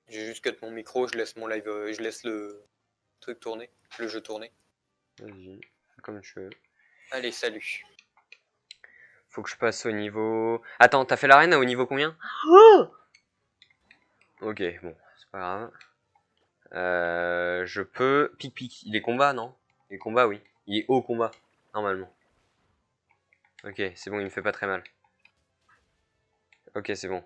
J'ai juste cut mon micro, je laisse mon live, je laisse le truc tourner, le jeu tourner. Vas-y, comme tu veux. Allez, salut. Faut que je passe au niveau... Attends, t'as fait l'arène au niveau combien? Ok, bon, c'est pas grave. Je peux... Pic. Il est combat, non? Il est combat, oui. Il est haut combat, normalement. Ok, c'est bon, il me fait pas très mal. Ok, c'est bon.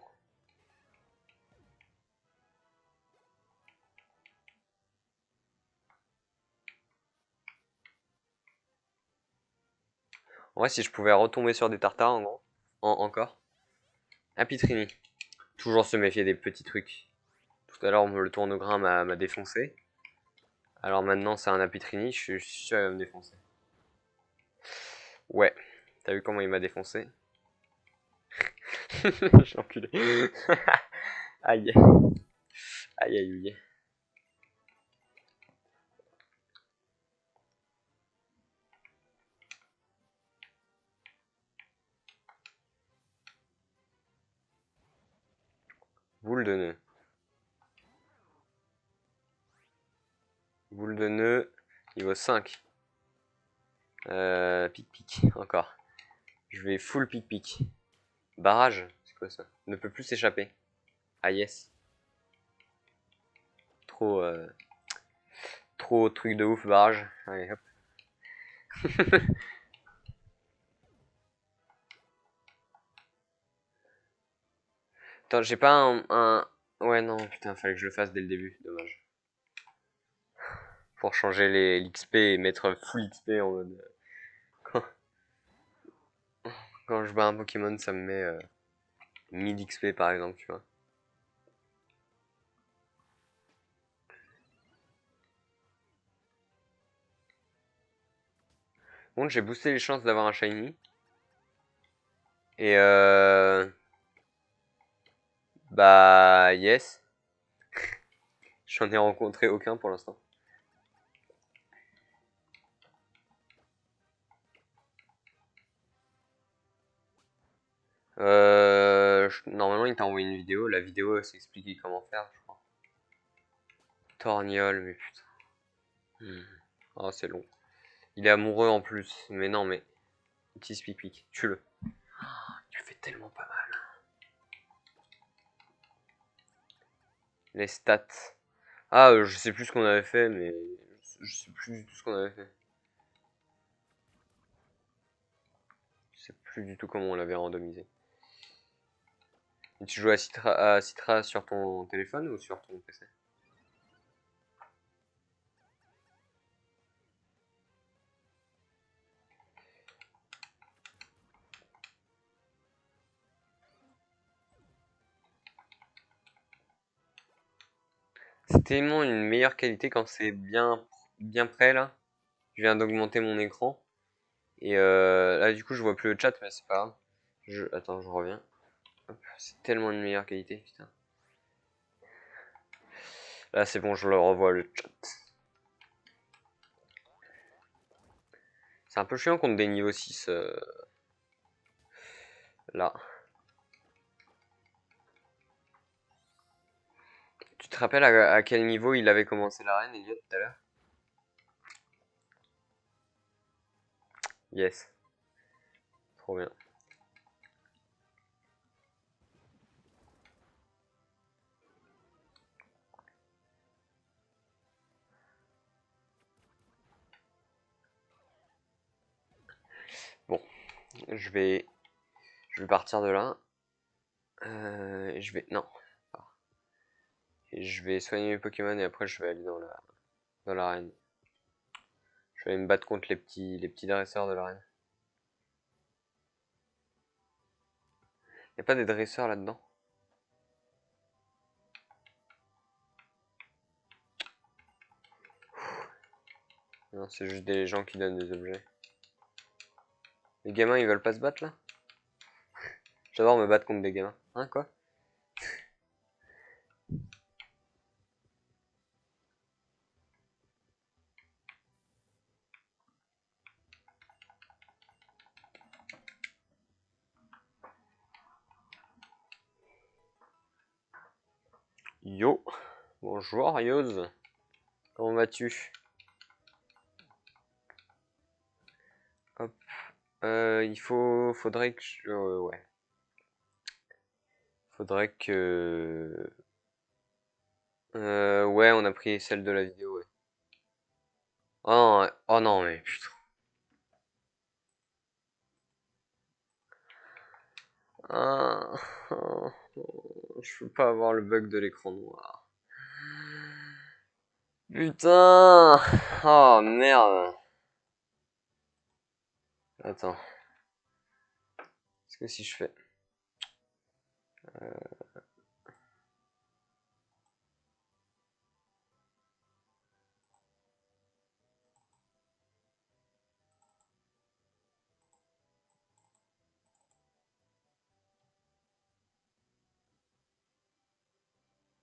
En vrai, si je pouvais retomber sur des tartares, en gros. Encore. Ah, Pitrini. Toujours se méfier des petits trucs. Tout à l'heure, le tourne-grain m'a défoncé. Alors maintenant, c'est un Apitrini, je suis sûr qu'il va me défoncer. Ouais. T'as vu comment il m'a défoncé? Je suis enculé. Aïe. Aïe. Boule de nœud. Boule de nœud, niveau 5. Pic, encore. Je vais full pic. Barrage, c'est quoi ça? Ne peut plus s'échapper. Ah yes. Trop, trop truc de ouf, barrage. Allez, hop. Attends, j'ai pas un... Ouais, non, putain, fallait que je le fasse dès le début. Dommage. Pour changer l'XP et mettre full XP en mode... Quand, quand je bats un Pokémon, ça me met 1000 XP par exemple, tu vois. Bon, j'ai boosté les chances d'avoir un shiny. Et bah, yes. J'en ai rencontré aucun pour l'instant. Normalement, il t'a envoyé une vidéo. La vidéo, c'est expliqué comment faire, je crois. Torgnole, mais putain. Oh, c'est long. Il est amoureux en plus. Mais non, mais. Petit Spic, tue-le. Tu fais tellement pas mal. Les stats. Ah, je sais plus ce qu'on avait fait, mais. Je sais plus du tout ce qu'on avait fait. Je sais plus du tout comment on l'avait randomisé. Et tu joues à Citra sur ton téléphone ou sur ton PC? C'est tellement une meilleure qualité quand c'est bien prêt là. Je viens d'augmenter mon écran. Et là du coup je vois plus le chat mais c'est pas grave. Attends, je reviens. C'est tellement une meilleure qualité, putain. Là c'est bon, je le revois le chat. C'est un peu chiant contre des niveaux 6 là. Tu te rappelles à quel niveau il avait commencé l'arène, Elliot, tout à l'heure? Yes. Trop bien. Bon, je vais partir de là. Non. Et je vais soigner mes Pokémon et après je vais aller dans l'arène. Je vais aller me battre contre les petits dresseurs de l'arène. Y'a pas des dresseurs là-dedans? Non, c'est juste des gens qui donnent des objets. Les gamins ils veulent pas se battre là? J'adore me battre contre des gamins. Hein, quoi? Yo! Bonjour Yoz, comment vas-tu? Hop, faudrait que ouais, faudrait que, ouais, on a pris celle de la vidéo, ouais. Oh non, oh non, mais putain. Ah, je peux pas avoir le bug de l'écran noir. Putain! Oh merde! Attends. Est-ce que si je fais.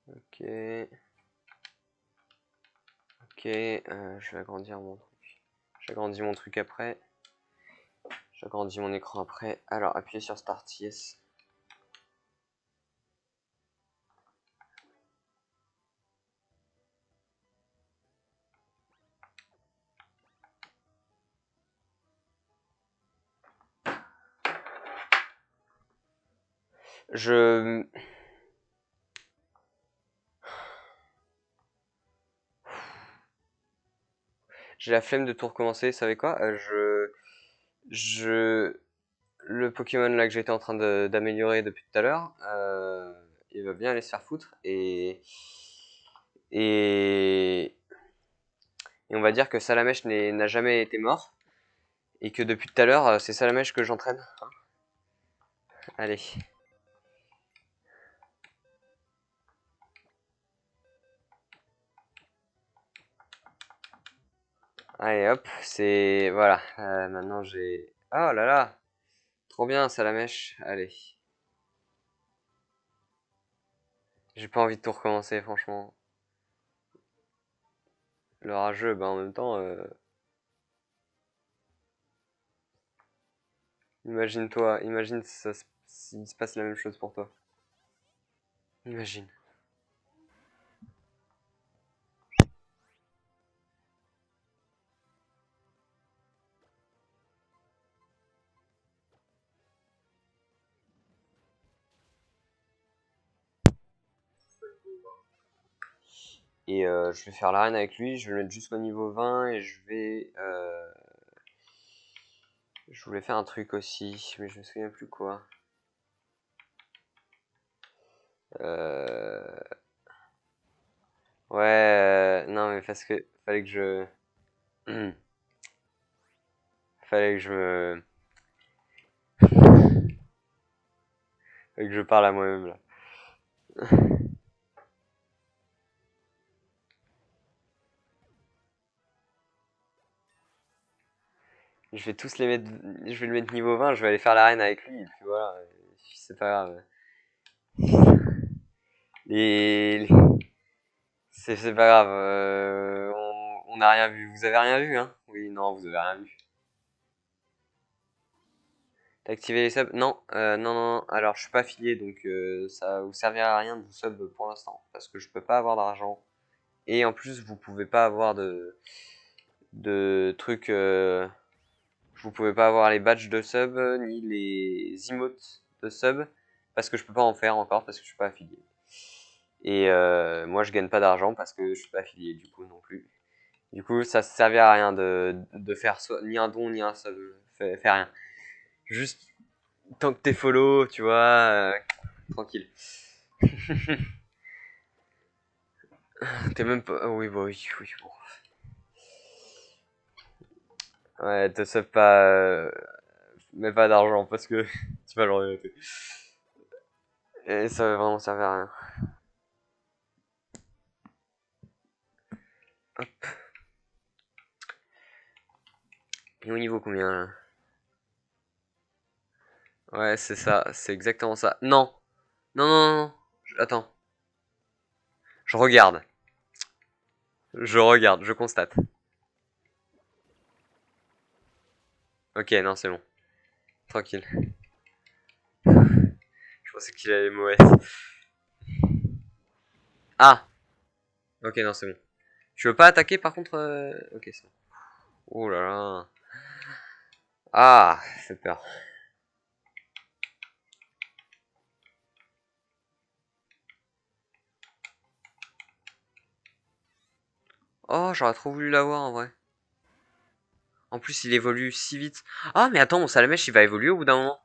Ok. Ok, je vais agrandir mon truc. J'agrandis mon truc après. J'agrandis mon écran après. Alors, appuyez sur Start, yes. Je... J'ai la flemme de tout recommencer, vous savez quoi? Je... Le Pokémon là que j'étais en train d'améliorer depuis tout à l'heure, il va bien aller se faire foutre. Et... Et on va dire que Salamèche n'a jamais été mort. Et que depuis tout à l'heure, c'est Salamèche que j'entraîne. Allez. Allez hop, c'est... Voilà. Maintenant j'ai... Oh là là! Trop bien, Salamèche. Allez. J'ai pas envie de tout recommencer, franchement. Le rageux, bah en même temps... Imagine-toi, imagine si s'il se passe la même chose pour toi. Imagine. Et je vais faire l'arène avec lui, je vais le mettre jusqu'au niveau 20 et je vais... Je voulais faire un truc aussi, mais je me souviens plus quoi. Euh... Ouais, non mais parce que fallait que je... fallait que je me... fallait que je parle à moi-même là. Je vais tous les mettre... Je vais le mettre niveau 20, je vais aller faire l'arène avec lui, et puis voilà, c'est pas grave. Et... C'est pas grave, on n'a rien vu. Vous avez rien vu, hein? Oui, non, vous avez rien vu. T'as activé les subs? Non, non, non. Alors, je suis pas affilié, donc ça vous servira à rien de vous sub pour l'instant, parce que je peux pas avoir d'argent. Et en plus, vous pouvez pas avoir de trucs. Vous pouvez pas avoir les badges de sub ni les emotes de sub, parce que je peux pas en faire encore parce que je suis pas affilié. Et moi, je gagne pas d'argent parce que je suis pas affilié du coup non plus. Du coup, ça servira à rien de faire ni un don ni un sub. Fais rien. Juste tant que t'es follow, tu vois, tranquille. T'es même pas. Oui, bah oui, oui, bon. Ouais, te sub pas. Mets pas d'argent parce que tu vas le regretter. Et ça va vraiment servir à rien. Hop. Et au niveau combien là? Ouais, c'est ça, c'est exactement ça. Non, non, non, non. Attends, je regarde. Je regarde, je constate. Ok, non, c'est bon. Tranquille. Je pensais qu'il allait mauvais. Ah! Ok, non, c'est bon. Tu veux pas attaquer par contre Ok, c'est bon. Oh là là. Ah, ça fait peur. Oh, j'aurais trop voulu l'avoir en vrai. En plus, il évolue si vite. Ah, mais attends, mon Salamèche, il va évoluer au bout d'un moment.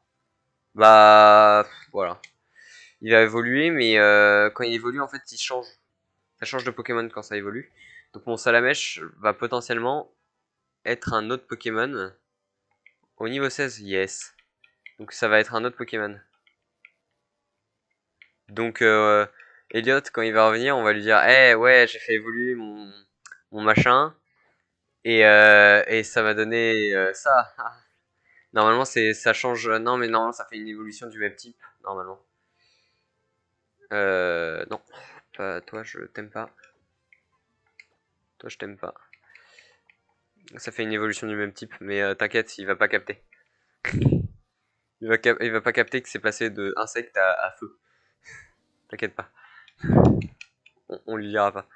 Bah, voilà. Il va évoluer, mais quand il évolue, en fait, il change. Ça change de Pokémon quand ça évolue. Donc mon Salamèche va potentiellement être un autre Pokémon. Au niveau 16, yes. Donc ça va être un autre Pokémon. Donc Elliot, quand il va revenir, on va lui dire Eh ouais, j'ai fait évoluer mon machin. Et ça m'a donné ça. Normalement, ça change. Non, mais normalement, ça fait une évolution du même type. Normalement. Non. Pas, toi, je t'aime pas. Toi, je t'aime pas. Ça fait une évolution du même type. Mais t'inquiète, il va pas capter. Il va pas capter que c'est passé de insecte à feu. T'inquiète pas. On lui dira pas.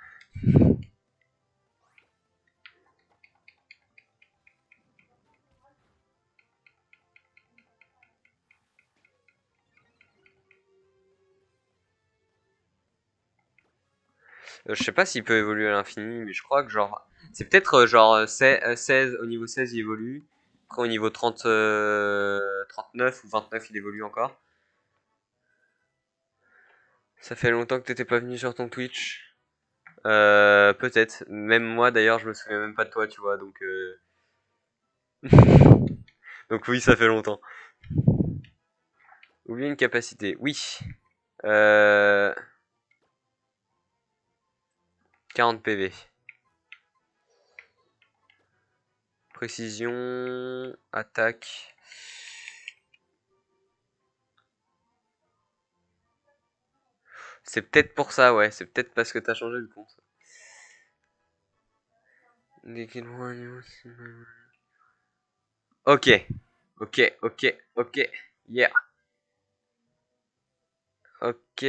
Je sais pas s'il peut évoluer à l'infini, mais je crois que genre. C'est peut-être genre 16, au niveau 16 il évolue. Après au niveau 30, 39 ou 29 il évolue encore. Ça fait longtemps que t'étais pas venu sur ton Twitch. Peut-être. Même moi d'ailleurs je me souviens même pas de toi tu vois donc donc oui ça fait longtemps. Oublier une capacité. Oui. Euh... 40 PV. Précision. Attaque. C'est peut-être pour ça, ouais. C'est peut-être parce que t'as changé de compte. Ok. Ok, ok, ok. Yeah. Ok.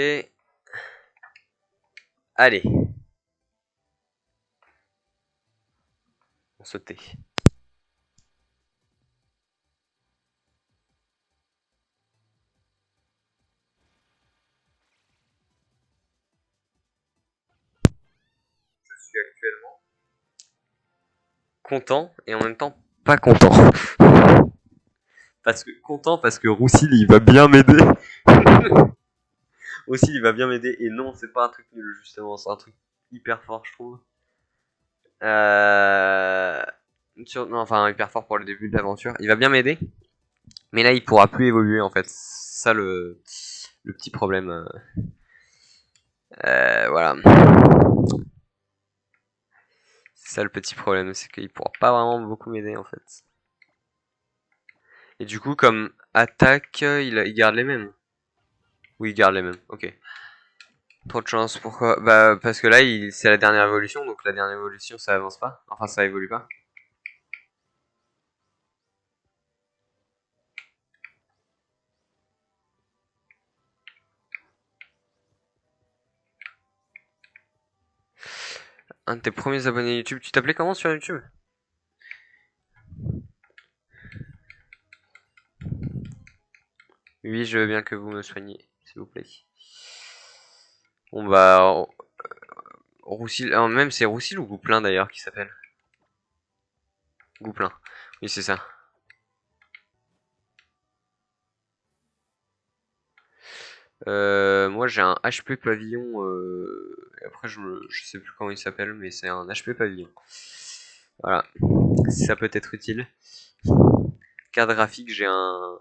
Allez. On sautait. Je suis actuellement content et en même temps pas content. Parce que content parce que Roussil il va bien m'aider. Roussil il va bien m'aider et non c'est pas un truc nul justement, c'est un truc hyper fort je trouve. Euh... Non, enfin hyper fort pour le début de l'aventure. Il va bien m'aider, mais là il pourra plus évoluer en fait. C'est ça le petit problème. Voilà. C'est ça le petit problème, c'est qu'il pourra pas vraiment beaucoup m'aider en fait. Et du coup, comme attaque, il garde les mêmes. Oui, il garde les mêmes, ok. Trop de chance, pourquoi? Bah, parce que là, c'est la dernière évolution, donc la dernière évolution, ça avance pas. Enfin, ça évolue pas. Un de tes premiers abonnés YouTube, tu t'appelais comment sur YouTube? Oui, je veux bien que vous me soigniez, s'il vous plaît. Bon bah, Roussil, même c'est Roussil ou Gouplin d'ailleurs qui s'appelle? Gouplin, oui c'est ça. Moi j'ai un HP pavillon, après je sais plus comment il s'appelle, mais c'est un HP pavillon. Voilà, si ça peut être utile. Carte graphique, j'ai une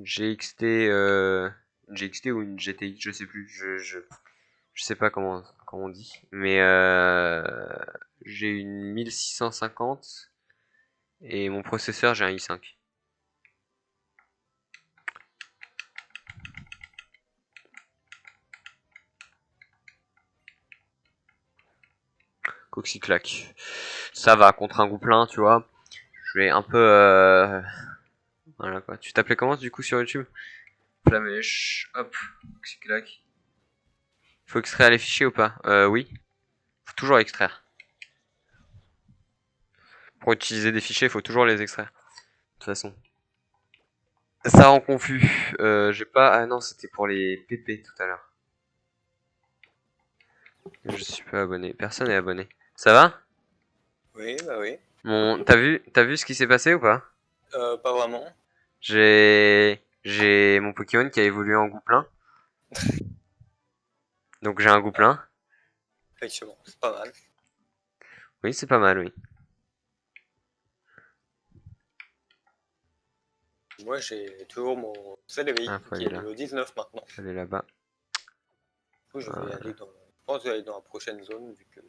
GXT, une GXT ou une GTX, je sais plus, je sais pas comment on dit, mais j'ai une 1650 et mon processeur j'ai un i5. Coxiclac. Ça va contre un groupe tu vois. Je vais un peu voilà quoi. Tu t'appelais comment du coup sur YouTube? Flamèche, hop, Coxiclac. Faut extraire les fichiers ou pas? Oui. toujours extraire. Pour utiliser des fichiers, il faut toujours les extraire. De toute façon. Ça rend confus. J'ai pas... Ah non, c'était pour les PP tout à l'heure. Je suis pas abonné. Personne n'est abonné. Ça va? Oui, bah oui. Bon, t'as vu ce qui s'est passé ou pas? Pas vraiment. J'ai mon Pokémon qui a évolué en Gouplin. Donc j'ai un Gouplin. Effectivement, c'est pas mal. Oui, c'est pas mal, oui. Moi, j'ai toujours mon Celebi Ah, faut qui aller est là. niveau 19 maintenant. Faut aller là-bas. Du coup, je vais aller dans... Je pense que je vais aller dans la prochaine zone vu que...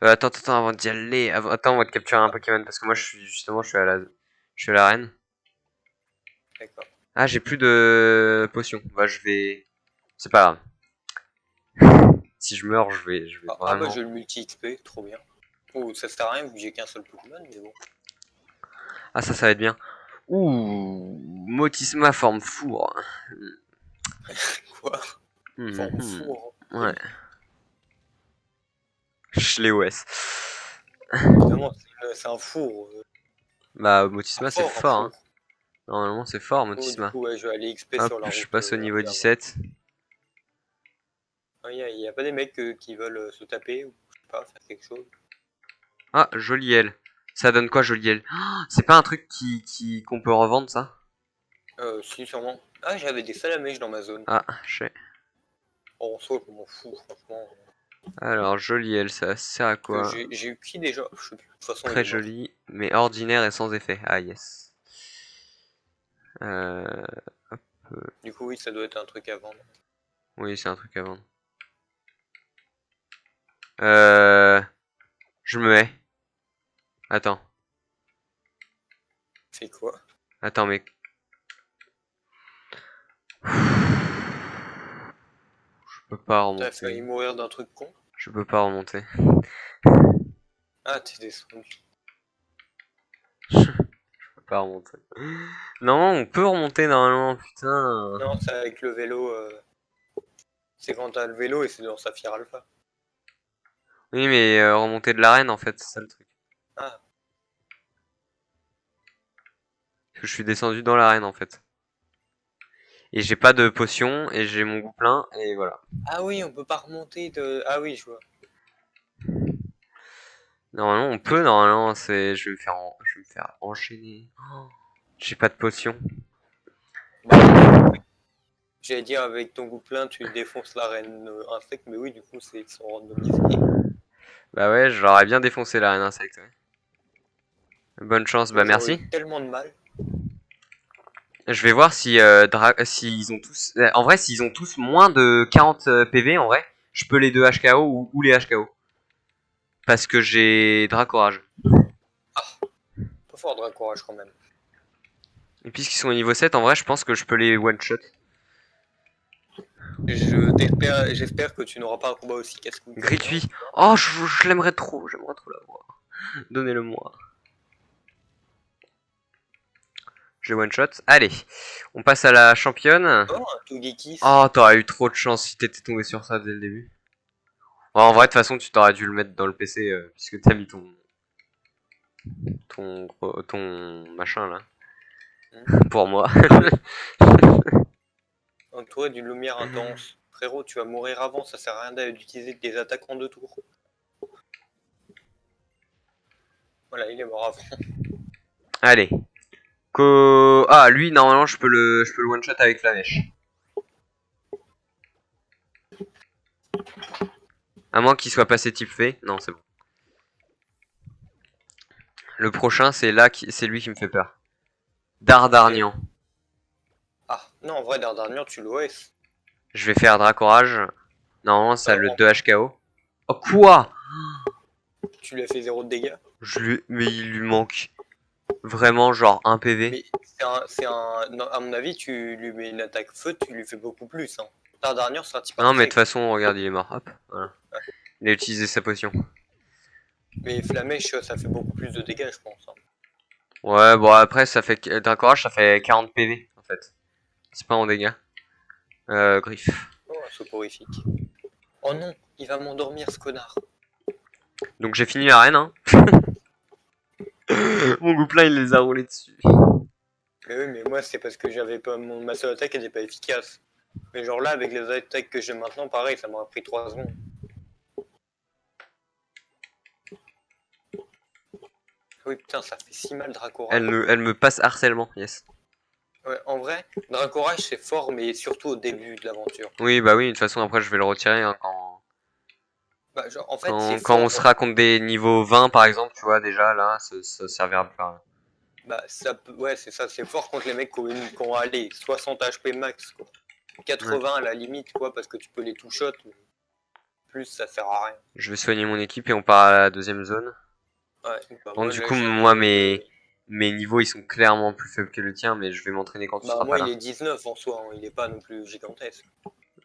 Attends, avant d'y aller. Attends, on va te capturer un Pokémon parce que moi, je suis à la, je suis à l'arène. D'accord. Ah, j'ai plus de potions. Bah, je vais. C'est pas grave. Si je meurs, je vais Ah bah vraiment. j'ai le multi-XP, trop bien. Oh, ça sert à rien vu que j'ai qu'un seul Pokémon, mais bon. Ah, ça va être bien. Ouh, Motisma forme four. Quoi? Forme Mhm. four. Ouais. Je l'ai OS. Évidemment, c'est un four. Bah, Un Motisma, c'est fort, un fort, four. hein. Normalement, c'est fort, Oh, du Motisma. coup, ouais, je vais aller XP Hop, sur la je route passe au niveau inférieure. 17. Il y a pas des mecs qui veulent se taper ou je sais pas, faire quelque chose. Ah, joli aile. Ça donne quoi, joli aile? C'est pas un truc qu'on peut revendre, ça? Si, sûrement. Ah, j'avais des salamèches dans ma zone. Ah, je sais. Oh, en soi, je m'en fous, franchement. Alors, joli aile, ça sert à Que quoi? j'ai eu qui déjà? Je sais plus. De toute façon, il Très est mort. joli, mais ordinaire et sans effet. Ah, yes. Euh... Du coup, oui, ça doit être un truc à vendre. Oui, c'est un truc à vendre. Euh... Je me hais. Attends. C'est quoi? Attends, mais... Je peux pas T'as failli remonter. mourir d'un truc con? Je peux pas remonter. Ah, t'es descendu. Je peux pas remonter. Non, on peut remonter normalement, putain. Non, c'est avec le vélo. C'est quand t'as le vélo et c'est dans Saphir Alpha. Oui, mais remonter de l'arène, en fait, c'est ça le truc. Ah, Parce que je suis descendu dans l'arène, en fait. Et j'ai pas de potion, et j'ai mon goût plein, et voilà. ah oui, on peut pas remonter de. Ah oui, je vois. Normalement, on peut, normalement, c'est... je vais me faire enchaîner. Oh, j'ai pas de potion. Bah, j'allais dire avec ton goût plein, tu défonces l'arène insecte, mais oui, du coup, ils sont randomisés. Bah ouais, je leur ai bien défoncé l'arène insecte, ouais. Bonne chance, bah J'aurais merci. eu tellement de mal. Je vais voir si s'ils ont tous en vrai s'ils ont tous moins de 40 PV en vrai, je peux les deux HKO ou les HKO parce que j'ai Dracorage. Pas fort de courage quand même. Et puisqu'ils sont au niveau 7 en vrai, je pense que je peux les one shot. J'espère que tu n'auras pas un combat aussi casse-couille que le mien. Grituit. Oh, je l'aimerais trop, j'aimerais trop l'avoir. Donnez-le moi. Je one shot. Allez, on passe à la championne. Oh, un Togekiss. Oh, t'aurais eu trop de chance si t'étais tombé sur ça dès le début. Oh, en vrai, de toute façon, tu t'aurais dû le mettre dans le PC puisque t'as mis ton machin là. Pour moi. Entouré d'une lumière intense. Frérot, tu vas mourir avant, ça sert à rien d'utiliser des attaques en 2 tours. Voilà, il est mort avant. Allez. Ah, lui, normalement, je peux le one shot avec Flamèche. À moins qu'il soit passé type fée. Non, c'est bon. Le prochain, c'est lui qui me fait peur. Dardarnian. Ah, non, en vrai, Dardarnian, tu l'OS. Je vais faire Dracorage. Normalement, ça a le En 2 HKO. Oh, quoi? Tu lui as fait 0 de dégâts. Mais il lui manque vraiment genre 1 PV. Mais non, à mon avis, tu lui mets une attaque feu, tu lui fais beaucoup plus. Hein. Dardarnian, c'est un type Non, mais de toute insecte. façon, regarde, il est mort. Hop, voilà. Il a utilisé sa potion. Mais Flamèche, ça fait beaucoup plus de dégâts, je pense. Hein. Ouais, bon, après, Dracorage, ça fait 40 PV, en fait. C'est pas en dégâts. Griffe. Oh, un soporifique. Oh non, il va m'endormir, ce connard. Donc j'ai fini l'arène, hein. Mon gouplin, il les a roulés dessus. Mais oui, mais moi, c'est parce que j'avais pas ma seule attaque était pas efficace. Mais genre là, avec les attaques que j'ai maintenant, pareil, ça m'aurait pris 3 secondes. Oui, putain, ça fait si mal Dracourage. Elle me passe harcèlement, yes. Ouais, en vrai, Dracourage c'est fort, mais surtout au début de l'aventure. Oui, bah oui, de toute façon, après, je vais le retirer hein, Bah, genre, en fait, c'est quand on fort. sera contre des niveaux 20, par exemple, tu vois, déjà, là, ça servira plus à rien. Bah, ça peut... Ouais, c'est ça, c'est fort contre les mecs qui ont allé 60 HP max, quoi. 80 à la limite, quoi, parce que tu peux les two-shot. Mais plus, ça sert à rien. Je vais soigner mon équipe et on part à la deuxième zone. Ouais, bah, Bon, moi, du là, coup, j'ai moi, le... mes niveaux, ils sont clairement plus faibles que le tien, mais je vais m'entraîner quand tu Bah, seras pas moi, il là. est 19 en soi, hein, il est pas non plus gigantesque.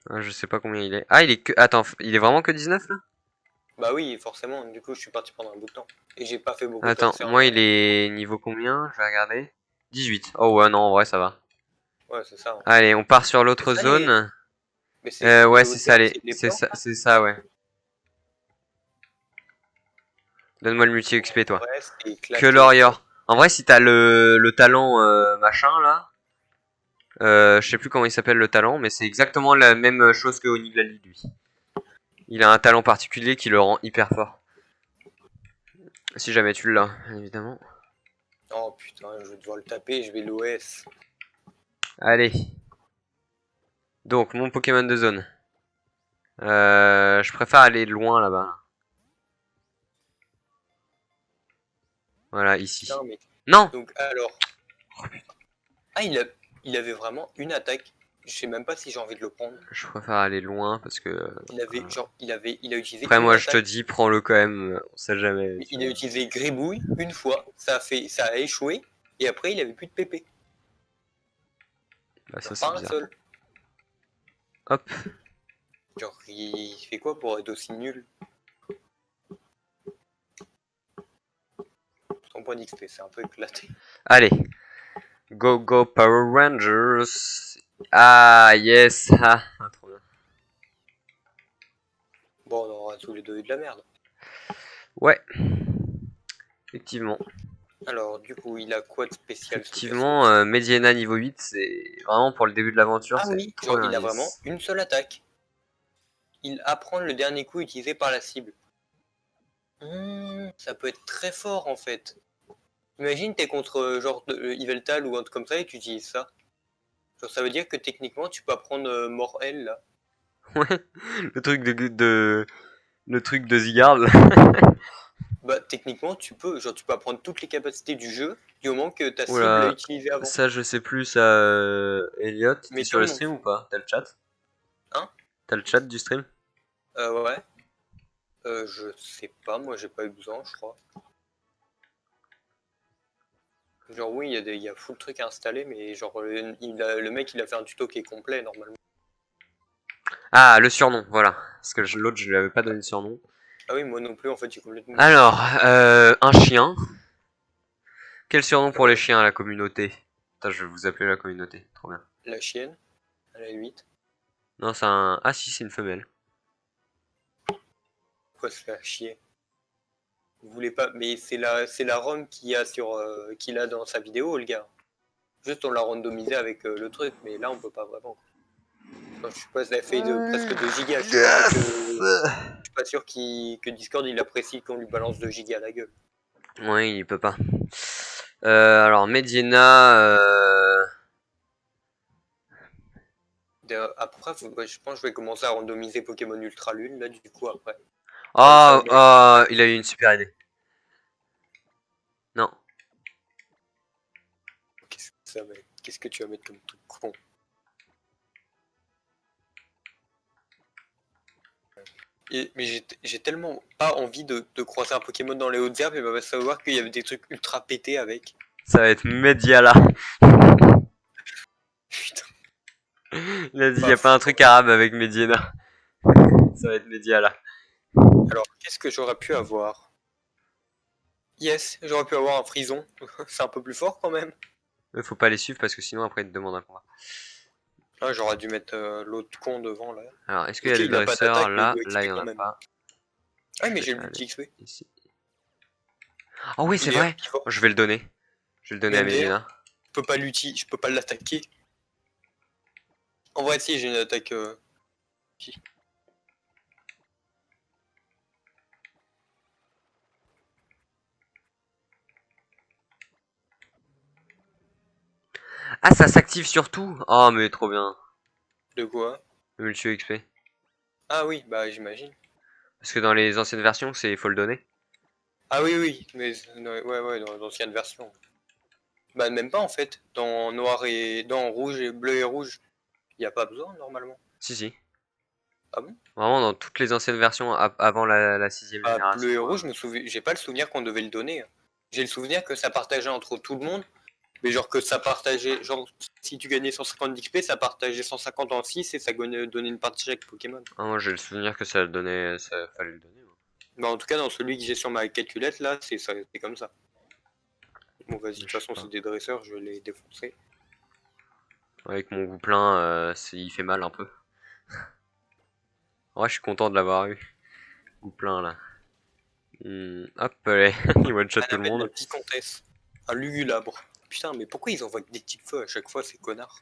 Ah, je sais pas combien il est. Ah, il est que... Attends, il est vraiment que 19, là? Bah oui, forcément, du coup, je suis parti pendant un bout de temps. Et j'ai pas fait beaucoup de Attends, percées en moi, il arène. est niveau combien? Je vais regarder. 18. Oh ouais, non, en vrai, ça va. Ouais, c'est ça. Hein. Allez, on part sur C'est l'autre ça les... zone. Mais c'est Ouais, les c'est hautes ça, herbes, c'est les plantes, là. c'est ça, ouais. Donne-moi le multi-XP, toi. Ouais, c'est Que éclaté, quoi. l'Orior. En vrai, si t'as le talent machin, là, je sais plus comment il s'appelle le talent, mais c'est exactement la même chose que Oniglali, lui. Il a un talent particulier qui le rend hyper fort. Si jamais tu l'as, évidemment. Oh putain, je vais devoir le taper, je vais l'OS. Allez. Donc, mon Pokémon de zone. Je préfère aller loin là-bas. Voilà, ici. Putain, mais... Non! Donc, alors... Ah, il avait vraiment une attaque. Je sais même pas si j'ai envie de le prendre. Je préfère aller loin parce que... Il avait, genre, il a utilisé Après, une moi, je te attaque. dis, prends-le quand même. On sait jamais. Tu Il a vois. utilisé Gribouille une fois. Ça a échoué. Et après, il avait plus de PP. Bah, ça, Genre, c'est pas un bizarre. seul. Hop. Genre, il fait quoi pour être aussi nul? Son point d'XP, c'est un peu éclaté. Allez. Go, go, Power Rangers. Ah, yes. Ah, trop bien. Bon, on aura tous les deux eu de la merde. Ouais. Effectivement. Alors, du coup, il a quoi de spécial ce perso? Effectivement, Mediana niveau 8, c'est vraiment pour le début de l'aventure, Ah c'est oui, trop genre, bien, il a vraiment yes. une seule attaque. Il apprend le dernier coup utilisé par la cible. Ça peut être très fort en fait. Imagine t'es contre genre Yveltal ou un truc comme ça et tu utilises ça. Genre ça veut dire que techniquement tu peux apprendre mort L là. Ouais, le truc le truc de Zygarde. Bah techniquement tu peux apprendre toutes les capacités du jeu du moment que ta cible l'a Oula, utilisé avant. ça je sais plus, ça. Elliot, t'es Mais sur tout le le monde. stream ou pas? T'as le chat? Hein? T'as le chat du stream? Ouais. Je sais pas, moi j'ai pas eu besoin je crois. Genre oui, il y a full truc à installer, mais genre le mec il a fait un tuto qui est complet normalement. Ah, le surnom, voilà. Parce que l'autre, je lui avais pas donné de surnom. Ah oui, moi non plus en fait j'ai complètement oublié. Alors, un chien. Quel surnom pour les chiens à la communauté? Putain, je vais vous appeler la communauté, trop bien. La chienne, à la limite. Non, c'est un... Ah si, c'est une femelle. Pourquoi se faire chier? Vous voulez pas, mais c'est la ROM qu'il a dans sa vidéo, le gars. Juste on l'a randomisé avec le truc, mais là on peut pas vraiment. Enfin, je suis pas, ça fait presque 2 gigas. Je suis pas sûr que Discord il apprécie qu'on lui balance 2 gigas à la gueule. Ouais, il peut pas. Alors, Mediena... Après, ouais, je pense que je vais commencer à randomiser Pokémon Ultra Lune là du coup après. Comme ça Oh, au moins. oh, il a eu une super idée. Non. Qu'est-ce que tu vas mettre comme truc con? Mais j'ai tellement pas envie de croiser un Pokémon dans les hautes herbes et bah savoir qu'il y avait des trucs ultra pétés avec. Ça va être Mediala. Putain, Il a dit, il y pas a pas fou un quand truc même. arabe avec Mediana. Ça va être Mediala. Alors, qu'est-ce que j'aurais pu avoir? Yes, j'aurais pu avoir un frison. C'est un peu plus fort quand même. Faut pas les suivre parce que sinon après ils te demandent un combat. Là, j'aurais dû mettre l'autre con devant là. Alors, est-ce qu'il y a Ok, des il a pas dresseurs d'attaque, mais il là? doit Là, il XP y en quand a même. pas. Ah, Je mais vais j'ai le aller multi XP. ici. Oh oui, c'est Il est vrai. archi fort. Je vais le donner. Je vais le donner Mais à MDR, Mélina. je peux pas l'attaquer. En vrai, si, j'ai une attaque. Si. Ah, ça s'active sur tout. Oh, mais trop bien. De quoi? Le multi XP. Ah oui, bah j'imagine. Parce que dans les anciennes versions, c'est faut le donner. Ah oui, oui, mais ouais, ouais, dans l'ancienne version. Bah même pas en fait. Dans noir et dans rouge et bleu et rouge, il y a pas besoin normalement. Si, si. Ah bon? Vraiment, dans toutes les anciennes versions avant la sixième Bah génération. bleu et rouge, j'ai pas le souvenir qu'on devait le donner, hein. J'ai le souvenir que ça partageait entre tout le monde, mais genre que ça partageait, genre si tu gagnais 150 d'XP, ça partageait 150 en 6 et ça donnait une partie avec Pokémon. Ah, moi, j'ai le souvenir que ça le donnait, ça fallait le donner. Moi. Bah en tout cas dans celui que j'ai sur ma calculette là, c'est comme ça. Bon vas-y, de toute Je sais façon c'est pas. des dresseurs, je vais les défoncer. Avec mon Gouplin, il fait mal un peu. Ouais, je suis content de l'avoir eu. Gouplin là. Hop, allez, il one shot tout le Annabelle la monde. vicomtesse. Un Lugulabre. Putain, mais pourquoi ils envoient que des petits feux à chaque fois, ces connards?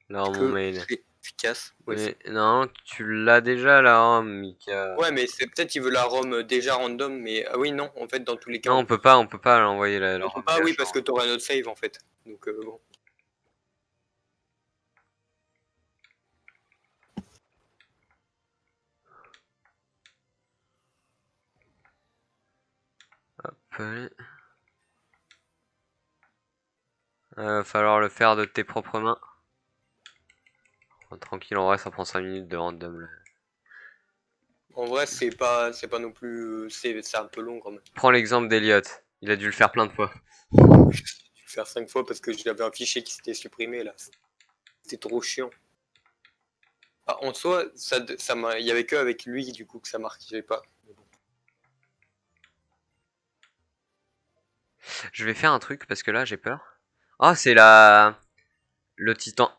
Là, mon Que main. c'est efficace. Ouais, Mais non, tu l'as déjà là, hein, Mika. ouais, mais c'est peut-être il veut la ROM déjà random, mais ah oui, non, en fait, dans tous les cas, Non, on peut pas l'envoyer la on peut ROM pas, oui, gâche. parce que t'auras notre save en fait. Donc bon. Allez. Va falloir le faire de tes propres mains. Oh, tranquille, en vrai, ça prend 5 minutes de random là. En vrai, c'est pas non plus, c'est un peu long quand même. Prends l'exemple d'Eliott. Il a dû le faire plein de fois. Je vais faire 5 fois parce que j'avais un fichier qui s'était supprimé là. C'était trop chiant. Ah, en soi, il y avait que avec lui du coup que ça marquait pas. Mais bon. Je vais faire un truc parce que là, j'ai peur. Ah, c'est la... le titan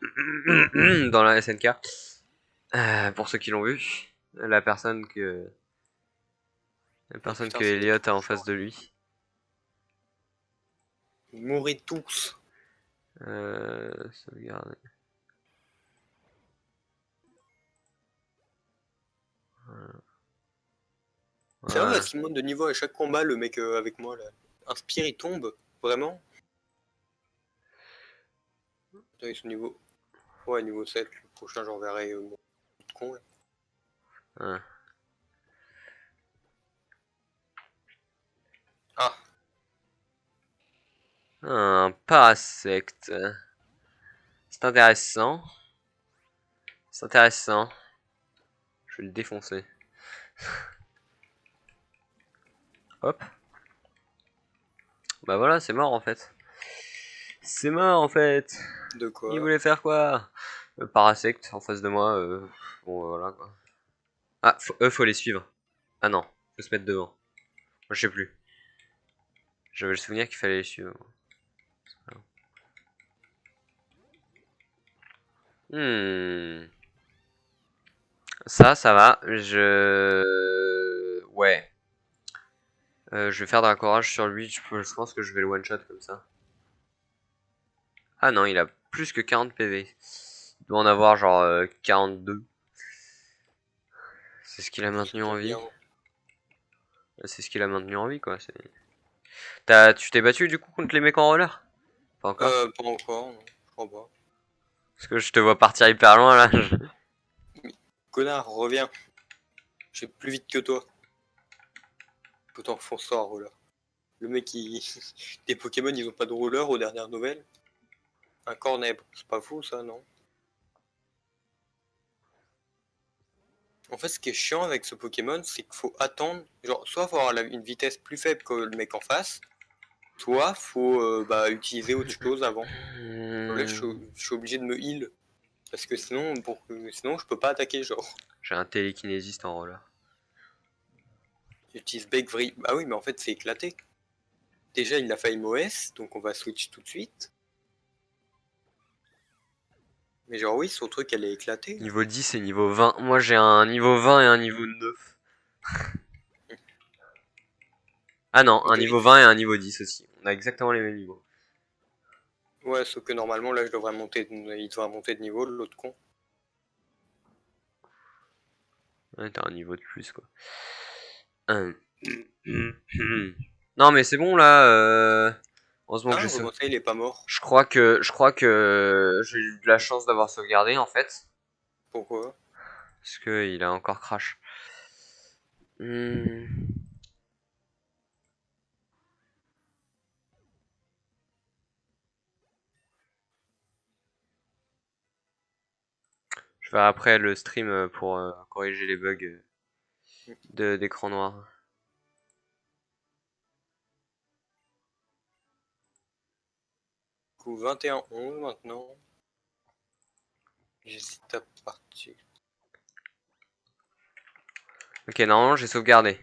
dans la SNK. Pour ceux qui l'ont vu. La personne que... La Oh personne putain, que ça va être Elliot a trop en face fort. de lui. Mourrez tous. Sauvegarder. C'est vrai Voilà. parce qu'il monte de niveau à chaque combat, le mec avec moi là. Inspire, il tombe. Vraiment? Putain, ils sont niveau. Ouais, niveau 7. Le prochain, j'enverrai mon coup de con là. Voilà. Ah, Un parasecte. C'est intéressant. C'est intéressant. Je vais le défoncer. Hop. Bah voilà, c'est mort en fait. C'est mort en fait. de Il quoi? voulait faire quoi? Parasecte en face de moi. Bon, voilà quoi. Ah, faut les suivre. Ah non, faut se mettre devant. Moi, je sais plus. J'avais le souvenir qu'il fallait les suivre. Hmm. Ça va. Ouais. Je vais faire de la courage sur lui. Je pense que je vais le one shot comme ça. Ah non, il a plus que 40 PV. Il doit en avoir genre 42. C'est ce qu'il a Ça maintenu en tombe vie. bien. C'est ce qu'il a maintenu en vie quoi. Tu t'es battu du coup contre les mecs en roller? Pas encore? Pas encore, non. Je crois pas. Parce que je te vois partir hyper loin là. Connard, reviens. Je vais plus vite que toi. Autant fonce ça en roller. Le mec, des Pokémon, ils ont pas de roller aux dernières nouvelles. Un cornèbre, c'est pas fou ça, non? En fait, ce qui est chiant avec ce Pokémon, c'est qu'il faut attendre. Genre, soit faut avoir une vitesse plus faible que le mec en face, soit faut bah, utiliser autre chose avant. Là, je suis obligé de me heal. Parce que sinon, je peux pas attaquer, genre. J'ai un télékinésiste en roller. J'utilise Beck. Ah oui, mais en fait, c'est éclaté. Déjà, il a failli MOS, donc on va switch tout de suite. Mais genre oui, son truc, elle est éclatée. Niveau 10 et niveau 20. Moi j'ai un niveau 20 et un niveau 9. Ah non, un Ok. niveau 20 et un niveau 10 aussi. On a exactement les mêmes niveaux. Ouais, sauf que normalement, là, il devrait monter de niveau, l'autre con. Ouais, t'as un niveau de plus quoi. Non mais c'est bon là. Heureusement que Ah, comment ça, il est pas mort? je crois que j'ai eu de la chance d'avoir sauvegardé en fait. Pourquoi? Parce que il a encore crash. Hmm. Je vais après le stream pour corriger les bugs d'écran noir. Du coup, 21-11 maintenant. J'hésite à partir. Ok, normalement j'ai sauvegardé.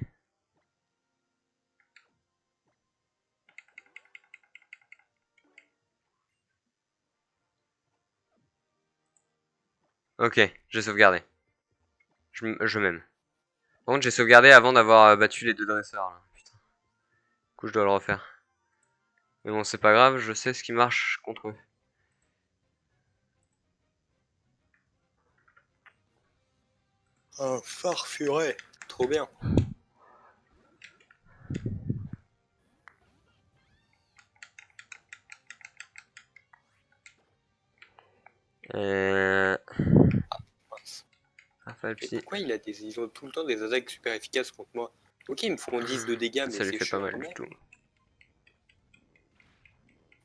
Ok, j'ai sauvegardé. Je m'aime. Par contre, j'ai sauvegardé avant d'avoir battu les deux dresseurs là. Putain. Du coup, je dois le refaire. Mais bon, c'est pas grave, je sais ce qui marche contre eux. Un farfuret. Trop bien. Euh... Mince. Rafale Mais psy. pourquoi ils ont tout le temps des attaques super efficaces contre moi? Ok, ils me font 10 de dégâts, mais Ça lui c'est fait pas chiant mal à du mort. tout.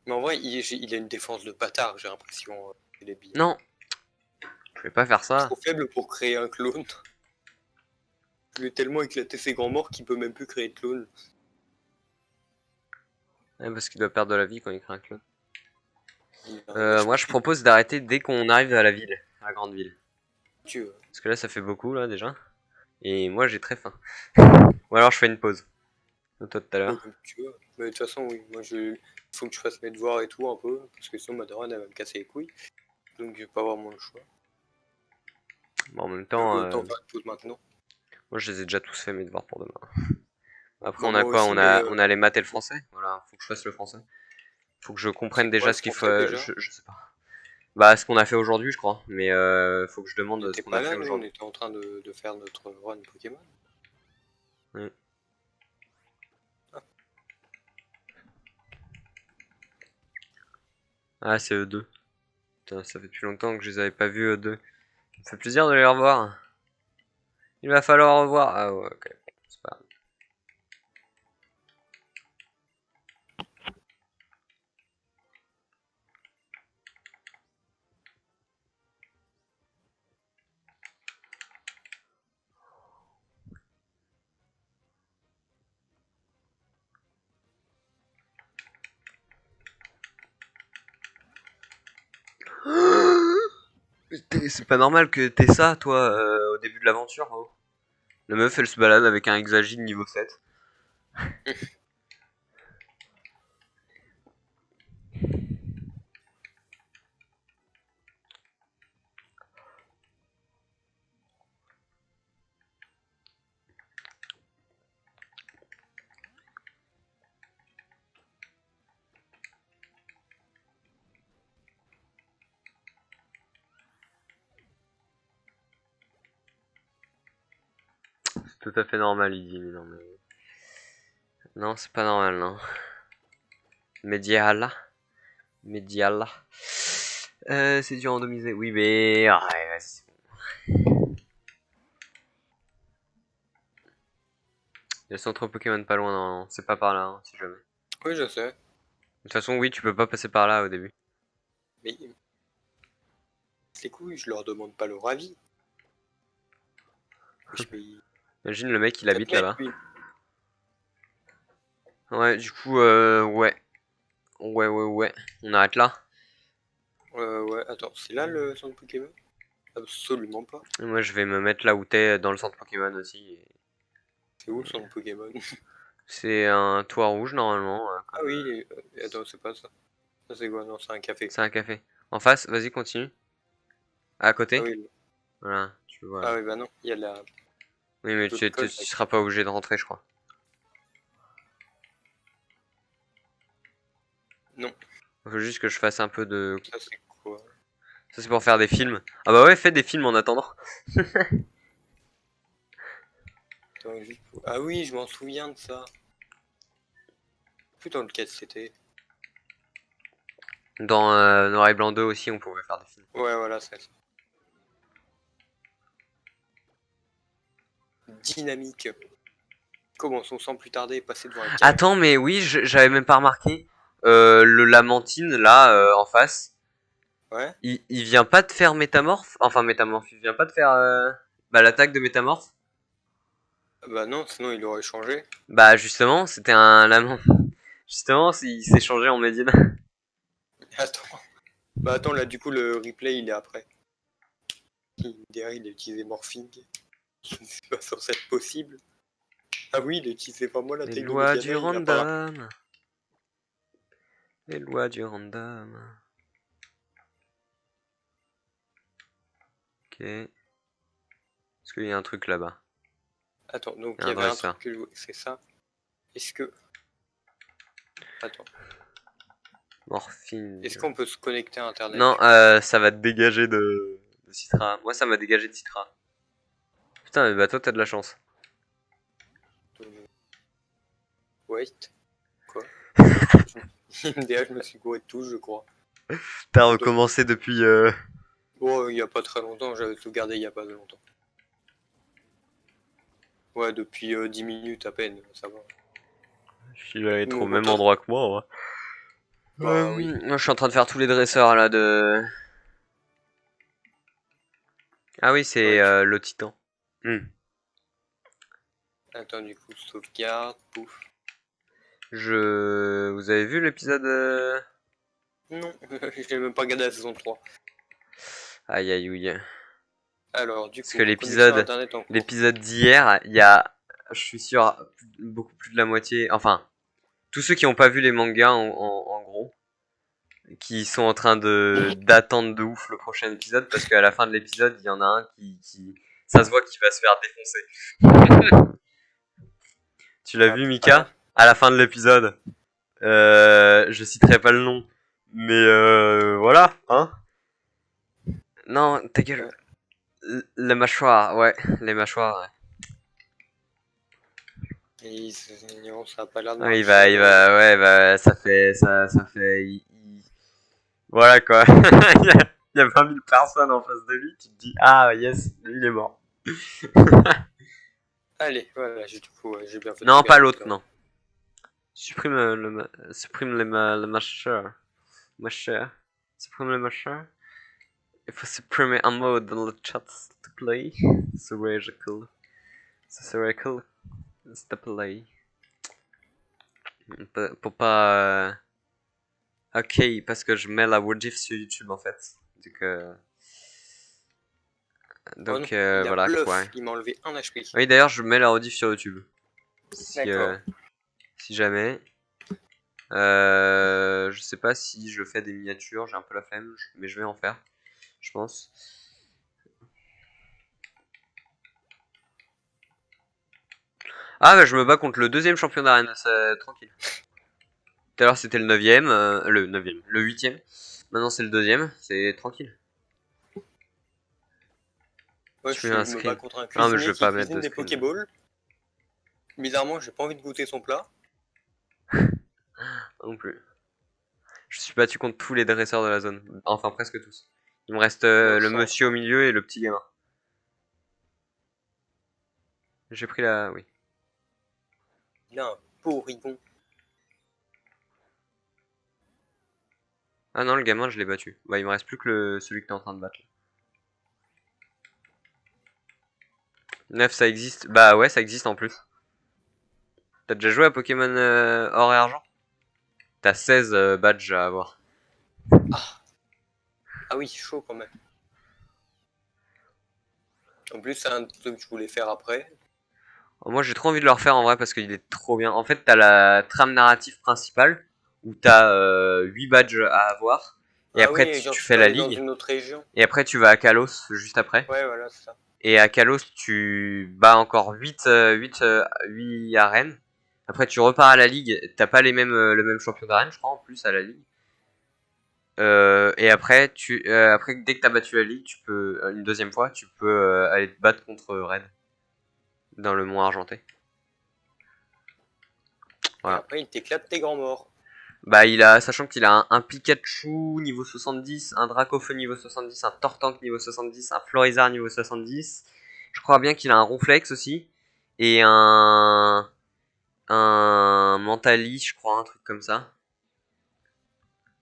Mais en vrai, il a une défense de bâtard, j'ai l'impression. Il est bien. Non, je vais pas faire ça. Trop faible pour créer un clone. Il est tellement éclaté ses grands morts qu'il peut même plus créer de clone. Ouais, parce qu'il doit perdre de la vie quand il crée un clone. Il a un Moi, je HP propose d'arrêter dès qu'on arrive à la ville, à la grande ville. tueux. Parce que là, ça fait beaucoup, là, déjà. Et moi, j'ai très faim. Ou alors, je fais une pause. Comme toi, tout à Ouais, l'heure. comme tu veux. Mais de toute façon, oui, moi il faut que je fasse mes devoirs et tout un peu, parce que sinon ma daronne elle va me casser les couilles. Donc je vais pas avoir mon choix. Bon, en même Donc temps, autant faire une pause maintenant. moi, je les ai déjà tous fait, mes devoirs pour demain. Après, Bah on a moi quoi? aussi, mais On a les maths et le français. Voilà, faut que je fasse le français. Faut que je comprenne c'est quoi déjà le ce qu'il faut. français déjà? Je sais pas. Bah, ce qu'on a fait aujourd'hui, je crois. Mais faut que je On demande ce n'était qu'on a pas fait là, nous, on aujourd'hui. était en train de faire notre run Pokémon. Oui. Ah, Ah, c'est eux deux. Putain, ça fait depuis longtemps que je les avais pas vus eux deux. Ça me fait plaisir de les revoir. Il va falloir revoir. Ah ouais, ok. C'est pas grave. C'est pas normal que t'aies ça, toi, au début de l'aventure. Oh. La meuf, elle se balade avec un hexagine niveau 7. C'est tout à fait normal, il dit, mais non, mais... Non, c'est pas normal, non. Médial. Médial. C'est dur à randomiser. Oui, mais... Ouais, vas-y. Il y a le centre Pokémon pas loin, non. C'est pas par là, hein, si jamais. De oui, je sais. toute façon, oui, tu peux pas passer par là au début. Mais les couilles, je leur demande pas leur avis. Wesh, mais Imagine le mec, il 4 habite mètres, là-bas. lui. Ouais, du coup, ouais. Ouais. On arrête là. Ouais, attends, c'est là le centre Pokémon? Absolument pas. Et moi, je vais me mettre là où t'es, dans le centre Pokémon aussi. C'est où le centre Pokémon? C'est un toit rouge, normalement. Ah oui, attends, c'est pas ça. Ça c'est quoi? Non, c'est un café. C'est un café. En face, vas-y, continue. À Ah côté. oui, Voilà, tu vois. ah oui, bah non, il y a la Oui, mais l'autre tu coche. seras pas obligé de rentrer, je crois. Non, Il faut juste que je fasse un peu de... ça c'est quoi? Ça, c'est pour faire des films. Ah bah ouais, fais des films en attendant. Attends, ah oui, je m'en souviens de ça. Plus dans lequel c'était. Dans Noir et Blanc 2 aussi, on pouvait faire des films. Ouais, voilà, c'est ça. Dynamique. Commençons sans plus tarder, passer devant un camion. Attends, mais oui, j'avais même pas remarqué. Le Lamentine, là, en face, Ouais. il vient pas de faire métamorphe. Enfin, métamorphe, il vient pas de faire bah, l'attaque de métamorphe. Bah non, sinon il aurait changé. Bah, justement, c'était un lament. Justement, il s'est changé en Médine. Attends. Bah attends, là du coup le replay il est après. Derrière il a utilisé morphing. C'est pas censé être possible. Ah oui, il a utilisé pas moi la Les taille de lois du Mediana, il a pas. random. Les lois du random. Ok. Est-ce qu'il y a un truc là-bas? Attends, donc Il y il a y un avait un dresseur. truc que je... C'est ça. Est-ce que. Attends. Morphine. Est-ce qu'on peut se connecter à internet Non, du coup? ça va te dégager de Citra. Moi, ça m'a dégagé de Citra. Putain, mais bah toi, t'as de la chance. Wait. Quoi? MDA, je me suis gouré de tout, je crois. T'as Donc, recommencé depuis... bon, il y a pas très longtemps, j'avais tout gardé il y a pas de longtemps. Ouais, depuis 10 minutes à peine, ça va. Il va être Nous, au on va même pas. endroit que moi. Ouais. Bah oui. Moi, je suis en train de faire tous les dresseurs là de... Ah oui, c'est Ouais, le titan. Hmm. attends, du coup, sauvegarde, pouf. Vous avez vu l'épisode... Non, j'ai même pas regardé la saison 3. Aïe aïe aïe. Alors, du Parce que coup, connexion à l'épisode... internet en cours. L'épisode d'hier, il y a... Je suis sûr, beaucoup plus de la moitié... Enfin, tous ceux qui n'ont pas vu les mangas en gros, qui sont en train de d'attendre de ouf le prochain épisode, parce qu'à la fin de l'épisode, il y en a un qui... Ça se voit qu'il va se faire défoncer. Tu l'as Ah, vu, ah, Mika? À la fin de l'épisode. Je citerai pas le nom. Mais voilà, hein. Non, ta gueule. ouais. Les mâchoires, ouais. Les mâchoires, ouais. Et non, ça a pas l'air de Ouais, marcher. ouais, bah, ça fait... Voilà, quoi. Il y a 20 000 personnes en face de lui, tu te dis, ah, yes, lui, il est mort. Allez, voilà, du coup, j'ai bien fait de Non, pas regarder tout l'autre, à l'heure. non. Supprime les mâchoires. Mâchoires. Supprime les mâchoires. Il faut supprimer un mot dans le chat, s'il te plaît. Ce serait cool. Ce serait cool. S'il te plaît. Pour pas... Ok, parce que je mets la Wordif sur YouTube en fait. Donc, Oh non, il a voilà quoi. bluff, il m'a enlevé un HP. Oui, d'ailleurs, je mets la rediff sur YouTube. Si, D'accord. si jamais. Je sais pas si je fais des miniatures, j'ai un peu la flemme, mais je vais en faire, je pense. Ah, bah, je me bats contre le deuxième champion d'arène, c'est tranquille. Tout à l'heure, c'était le 9ème, le 8ème. Maintenant, c'est le deuxième, c'est tranquille. Ouais, Je fais un je me bats screen. contre un Non, mais je cuisinier vais qui pas mettre cuisine de des screen. Pokéballs. Bizarrement, j'ai pas envie de goûter son plat. Non plus. Je suis battu contre tous les dresseurs de la zone. Enfin, presque tous. Il me reste Moi, je le suis en monsieur au train. milieu et le petit gamin. J'ai pris la... Oui. Il a un Porygon. Ah non, le gamin, je l'ai battu. Bah, il me reste plus que celui que t'es en train de battre. 9, ça existe. Bah ouais, ça existe en plus. T'as déjà joué à Pokémon or et argent? T'as 16 badges à avoir. Ah, ah oui, chaud quand même. En plus, c'est un truc que je voulais faire après. Moi, j'ai trop envie de le refaire en vrai parce qu'il est trop bien. En fait, t'as la trame narrative principale où t'as 8 badges à avoir. Et Ah après, oui, genre tu tu fais peux la aller dans ligue. une autre région. Et après, tu vas à Kalos juste après. Ouais, voilà, c'est ça. Et à Kalos, tu bats encore 8 arènes. Après, tu repars à la ligue. T'as pas le même champion d'arène, je crois, en plus, à la ligue. Et après, après, dès que t'as battu la ligue, tu peux, une deuxième fois, tu peux aller te battre contre Red. Dans le mont argenté. Et Voilà. après, il t'éclate tes grands morts. Bah, sachant qu'il a un Pikachu niveau 70, un Dracofeu niveau 70, un Tortank niveau 70, un Florizard niveau 70. Je crois bien qu'il a un Ronflex aussi. Et un Mentali, je crois, un truc comme ça.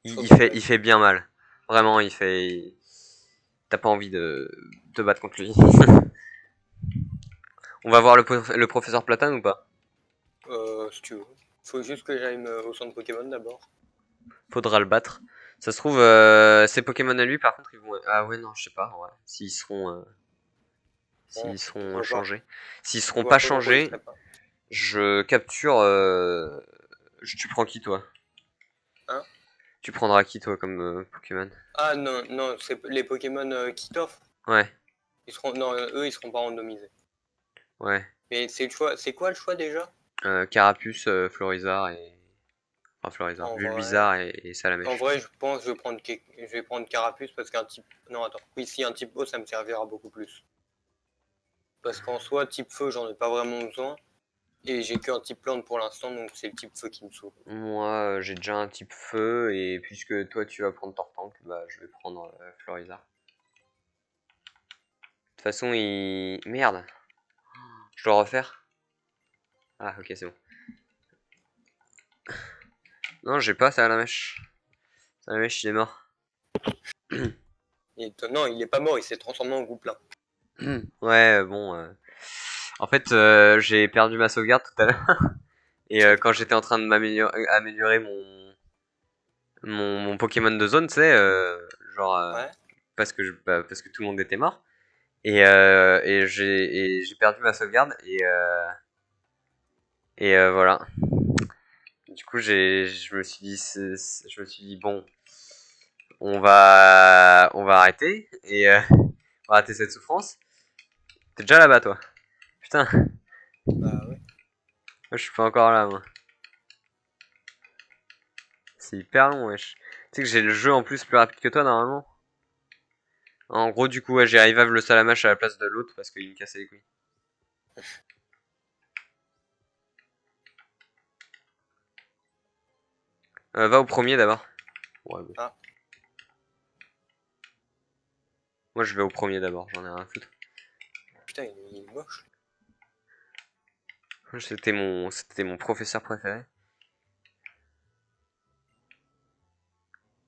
Il fait bien mal. Vraiment, t'as pas envie de te battre contre lui. On va voir le professeur Platane ou pas? Si tu veux. Faut juste que j'aille au centre Pokémon d'abord. Faudra le battre. Ça se trouve, ces Pokémon à lui, par contre, ils vont. Ah ouais, non, je sais pas. Ouais. Bon, S'ils seront pourquoi pas. changés. S'ils Je seront vois pas pas pourquoi il changés, serait pas. je capture. Tu prends qui, toi? Hein? Tu prendras qui, toi, comme Pokémon? Ah non, non, c'est les Pokémon qui t'offrent. Ouais, Ils seront, non, eux, ils seront pas randomisés. ouais. Mais c'est le choix. C'est quoi le choix déjà? Carapuce, Florizard et. Enfin, Florizard. En vrai, Bulbizarre et en Salamèche. vrai, je pense que je vais prendre Carapuce parce qu'un type. Non, attends. Oui, si un type eau, ça me servira beaucoup plus. Parce qu'en soi, type feu, j'en ai pas vraiment besoin. Et j'ai qu'un type plante pour l'instant, donc c'est le type feu qui me saoule. Moi, j'ai déjà un type feu, et puisque toi tu vas prendre Tortank, bah je vais prendre Florizard. De toute façon, il. Merde! Je dois refaire? Ah, ok, c'est bon. Non, j'ai pas Salamèche. Salamèche, il est mort. Non, il est pas mort, il s'est transformé en Gouplin. Ouais, bon. En fait, j'ai perdu ma sauvegarde tout à l'heure. Et quand j'étais en train de améliorer mon Pokémon de zone, tu sais, genre. Ouais. Parce que tout le monde était mort. Et j'ai perdu ma sauvegarde. Et voilà. Du coup, je me suis dit, bon, on va arrêter. Et on va arrêter cette souffrance. T'es déjà là-bas, toi? Putain, Bah ouais. moi je suis pas encore là, moi. C'est hyper long, wesh. Tu sais que j'ai le jeu en plus plus rapide que toi, normalement. En gros, du coup, ouais, j'ai revive le Salamache à la place de l'autre parce qu'il me cassait les couilles. Va au premier d'abord. Ouais, bon. Ah. Moi, je vais au premier d'abord, j'en ai rien à foutre. Putain, il est moche. C'était mon professeur préféré.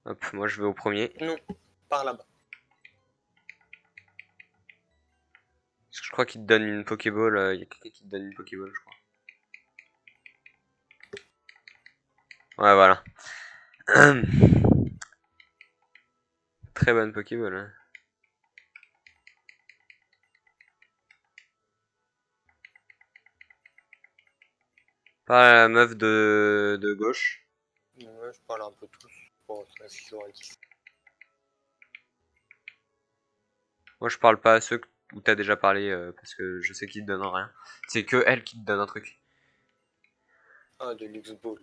Hop, moi je vais au premier. Non, par là-bas. Parce que je crois qu'il te donne une Pokéball. Il y a quelqu'un qui te donne une Pokéball, je crois. Ouais, voilà. Très bonne Pokéball. Hein. Pas la meuf de gauche. Ouais, je parle un peu tous. Bon, ça suffit à 10. Moi je parle pas à ceux où t'as déjà parlé parce que je sais qu'ils te donnent rien. C'est que elle qui te donne un truc. Ah, de Lux Balls.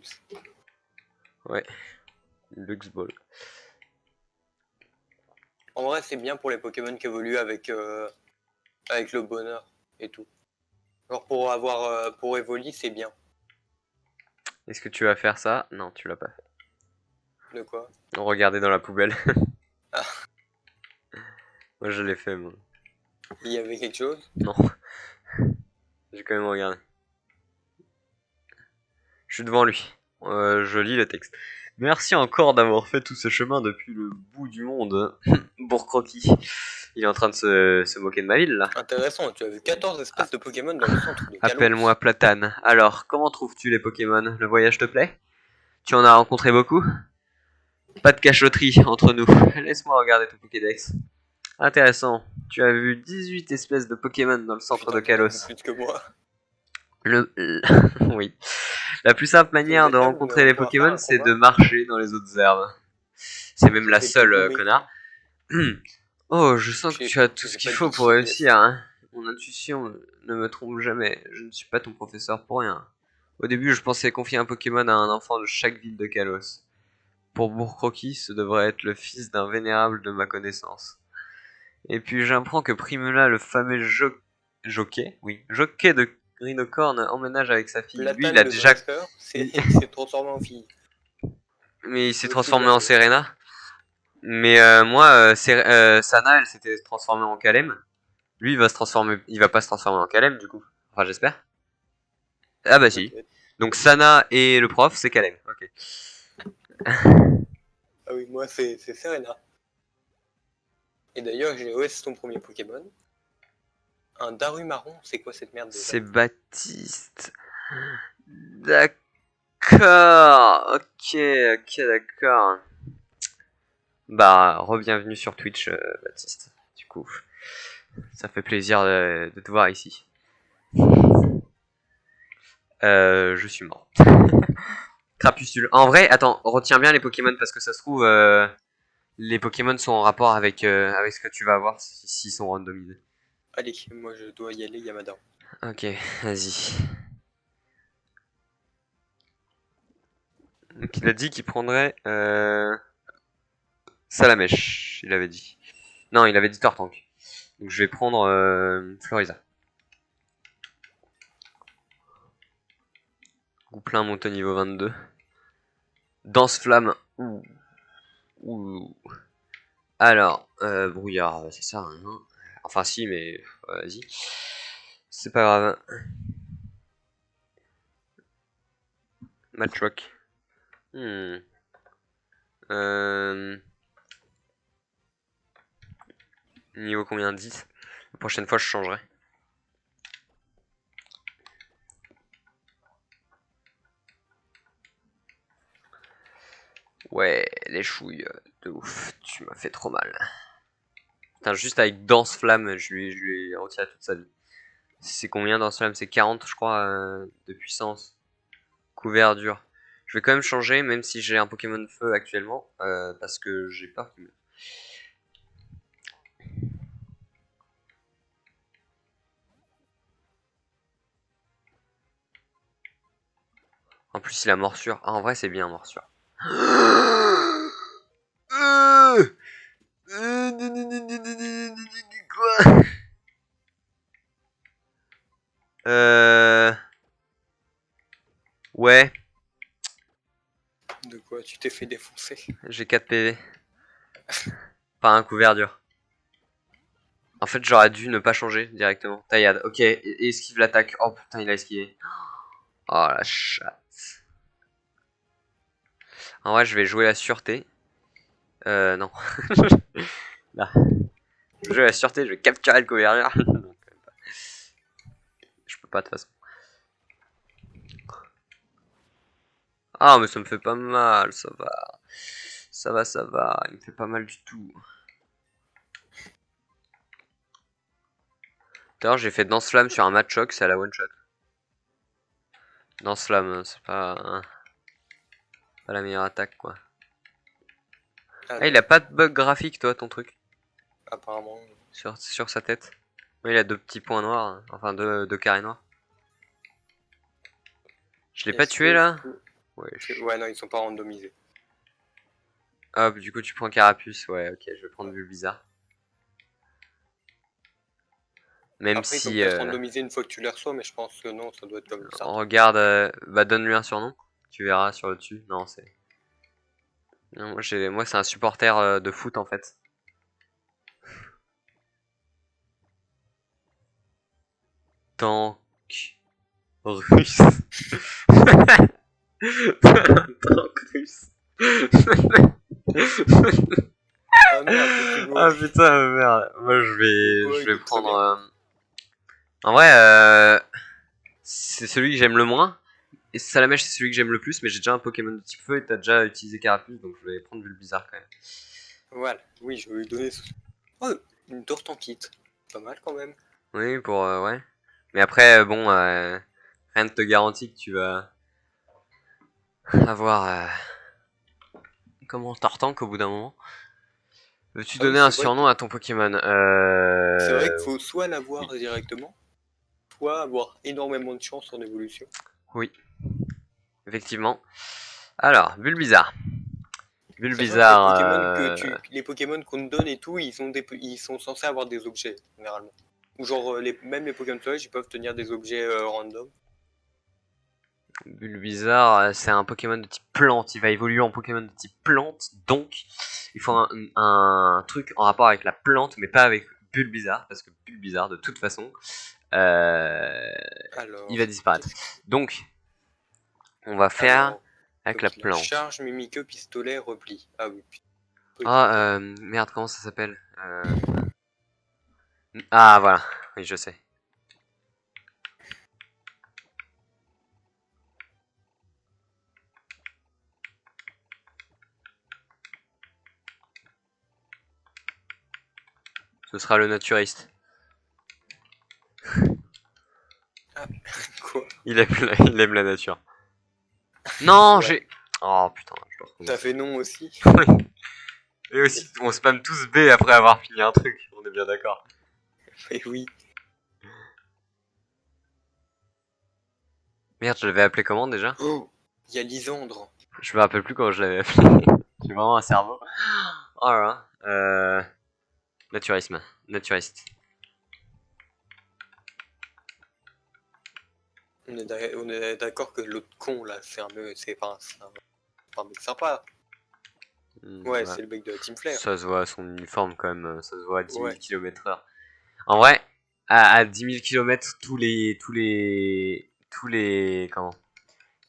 Ouais, Lux Ball. En vrai, c'est bien pour les Pokémon qui évoluent avec le bonheur et tout. Genre pour Evoli, c'est bien. Est-ce que tu vas faire ça? Non, tu l'as pas fait. De quoi? Regardez dans la poubelle. Ah, Moi je l'ai fait, moi. il y avait quelque chose? Non, j'ai quand même regardé. Je suis devant lui. Je lis le texte. Merci encore d'avoir fait tout ce chemin depuis le bout du monde. Bourcroquis. Il est en train de se moquer de ma ville là. Intéressant, tu as vu 14 espèces de Pokémon dans le centre de Kalos. Appelle-moi Platane. Alors, comment trouves-tu les Pokémon? Le voyage te plaît? Tu en as rencontré beaucoup? Pas de cachotterie entre nous. Laisse-moi regarder ton Pokédex. Intéressant. Tu as vu 18 espèces de Pokémon dans le centre Putain, de t'en as vu Kalos. plus que moi. Oui. La plus simple Vous manière êtes de là, mais rencontrer on les pourra faire Pokémon, un c'est combat. de marcher dans les autres herbes. C'est même la J'ai seule, pas gommé. connard. Oh, je sens que tu as tout ce J'ai qu'il pas faut dit pour qu'il réussir, hein. Mon intuition ne me trompe jamais. Je ne suis pas ton professeur pour rien. Au début, je pensais confier un Pokémon à un enfant de chaque ville de Kalos. Pour Bourcroquis, ce devrait être le fils d'un vénérable de ma connaissance. Et puis j'apprends que Primula, le fameux jockey, oui, jockey de Rhinocorne, emménage avec sa fille. Lui, il Platane, a le déjà... dresseur, il s'est transformé en fille. Mais il s'est Le fil transformé la en semaine. Serena. Mais moi, Sana, elle s'était transformée en Kalem. Lui, il va pas se transformer en Kalem, du coup. Enfin, j'espère. Ah bah si. Peut-être. Donc Sana et le prof, c'est Kalem. Ok. Ah oui, moi c'est Serena. Et d'ailleurs, j'ai OS ton premier Pokémon. Un Darumarron, c'est quoi cette merde déjà? C'est Baptiste. D'accord. Ok, ok, d'accord. Bah, re-bienvenue sur Twitch, Baptiste. Du coup, ça fait plaisir de te voir ici. Je suis mort. Crapuscule. En vrai, attends, retiens bien les Pokémon parce que ça se trouve, les Pokémon sont en rapport avec ce que tu vas avoir s'ils sont randomisés. Allez, moi je dois y aller, Yamada. Ok, vas-y. Donc il a dit qu'il prendrait Salamèche, il avait dit. Non, il avait dit Tortank. Donc je vais prendre Floriza. Gouplin monte au niveau 22. Danse flamme. Ouh. Ouh. Alors, brouillard, ça sert à rien. Enfin si, mais vas-y. C'est pas grave. Matrock. Hmm. Euh... Niveau combien? 10. La prochaine fois, je changerai. Ouais, les chouilles, de ouf. Tu m'as fait trop mal. Putain, juste avec Danse Flamme, je lui ai retiré toute sa vie. C'est combien Danse Flamme? C'est 40, je crois, de puissance. Couvert dur. Je vais quand même changer, même si j'ai un Pokémon de feu actuellement, parce que j'ai peur qu'il me... En plus, il a morsure. Ah, en vrai, c'est bien, morsure. Quoi? Ouais, De quoi tu t'es fait défoncer? j'ai 4 PV. Pas un couvert dur. En fait, j'aurais dû ne pas changer directement. Taillade. Ok, esquive l'attaque. Oh putain, il a esquivé. Oh la chatte. En vrai, je vais jouer la sûreté. Non. Là. Je vais jouer la sûreté, je vais capturer le couvert dur. Je peux pas de toute façon. Ah, mais ça me fait pas mal, ça va. Ça va, ça va. Il me fait pas mal du tout. D'ailleurs, j'ai fait Danse Flamme sur un match choc, c'est à la one shot. Danse Flamme, c'est pas, hein, pas la meilleure attaque quoi. Ah Ah, non, il a pas de bug graphique, toi, ton truc, apparemment. sur sa tête. Oui, il a deux petits points noirs, hein. Enfin deux carrés noirs. Je l'ai pas Est-ce tué que du là? coup. Ouais. Ouais, non, ils sont pas randomisés. Hop, du coup, tu prends Carapuce. Ouais, ok, je vais prendre Ouais. Bulbizarre. Même Après, ils sont si, peut-être randomisés une fois que tu les reçois, mais je pense que non, ça doit être comme ça. on regarde, bah donne-lui un surnom. Tu verras sur le dessus. Non, c'est. Non, moi, c'est un supporter de foot en fait. Tank russe. Tank russe. Ah merde, Hugo. Ah putain, merde. Moi, Hugo, je il vais est très prendre. bien. En vrai, c'est celui que j'aime le moins. Et Salamèche, c'est celui que j'aime le plus. Mais j'ai déjà un Pokémon de type feu et t'as déjà utilisé Carapuce, donc je vais prendre Bulbizarre quand même. Voilà, oui, je vais lui donner. Oh, une torte en kit. Pas mal quand même. Oui, pour ouais. Mais après, bon, rien ne te garantit que tu vas avoir comment Tartank au bout d'un moment. Veux-tu Ah oui, donner un c'est vrai surnom à ton Pokémon? c'est vrai qu'il faut soit l'avoir directement, soit avoir énormément de chance en évolution. Oui, effectivement. Alors, Bulbizarre. Sachant que Bulbizarre, les Pokémon qu'on te donne et tout, ils sont censés avoir des objets, généralement. Ou genre, même les Pokémon sauvages, ils peuvent tenir des objets random. Bulbizarre, c'est un Pokémon de type plante. Il va évoluer en Pokémon de type plante. Donc, il faut un truc en rapport avec la plante, mais pas avec Bulbizarre. Parce que Bulbizarre, de toute façon, il va Alors, disparaître. Donc, on va faire alors, avec la donc il a plante. charge, mimiqueux, pistolet, repli. Ah oui, putain. Ah, merde, comment ça s'appelle Ah, voilà. Oui, je sais. Ce sera le naturiste. Ah, quoi? Il aime la nature. Non, Ouais. j'ai... Oh putain, je dois T'as recommencer. fait non aussi? Et aussi, on spam tous B après avoir fini un truc. On est bien d'accord. Mais oui. Merde, je l'avais appelé comment déjà? Oh, il y a Lisandre. Je me rappelle plus comment je l'avais appelé. J'ai vraiment un cerveau. Oh là là. Naturisme. Naturiste. On est d'accord que l'autre con là, c'est pas un mec sympa. Ouais, Ouais. c'est le mec de la Team Flare. Ça se voit à son uniforme quand même. Ça se voit à 10 000 Ouais. km/h. En vrai, à 10 000 km, comment? Les Tous les mecs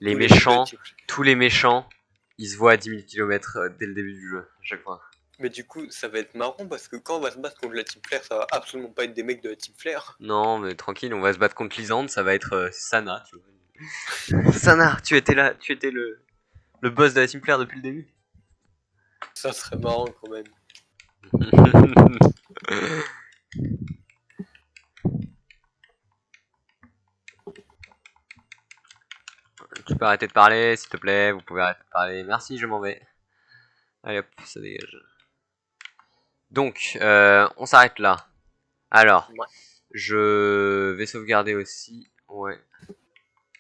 de la méchants, Team Flare. tous les méchants, ils se voient à 10 000 km dès le début du jeu, à chaque fois. Mais du coup, ça va être marrant parce que quand on va se battre contre la Team Flare, ça va absolument pas être des mecs de la Team Flare. Non, mais tranquille, on va se battre contre Lisande, ça va être Sana, tu vois. Sana, tu étais là, tu étais le boss de la Team Flare depuis le début. Ça serait marrant quand même. Tu peux arrêter de parler, s'il te plaît, vous pouvez arrêter de parler. Merci, je m'en vais. Allez hop, ça dégage. Donc, on s'arrête là. Alors, Ouais. je vais sauvegarder aussi. Ouais,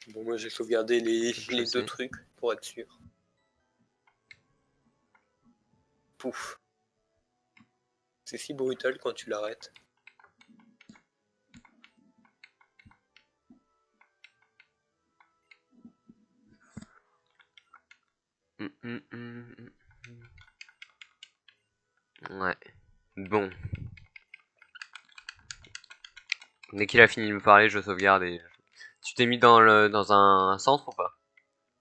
Bon, moi j'ai sauvegardé je les deux sais. trucs pour être sûr. Pouf. C'est si brutal quand tu l'arrêtes. Ouais. Bon. Dès qu'il a fini de me parler, je sauvegarde et... Tu t'es mis dans un centre ou pas?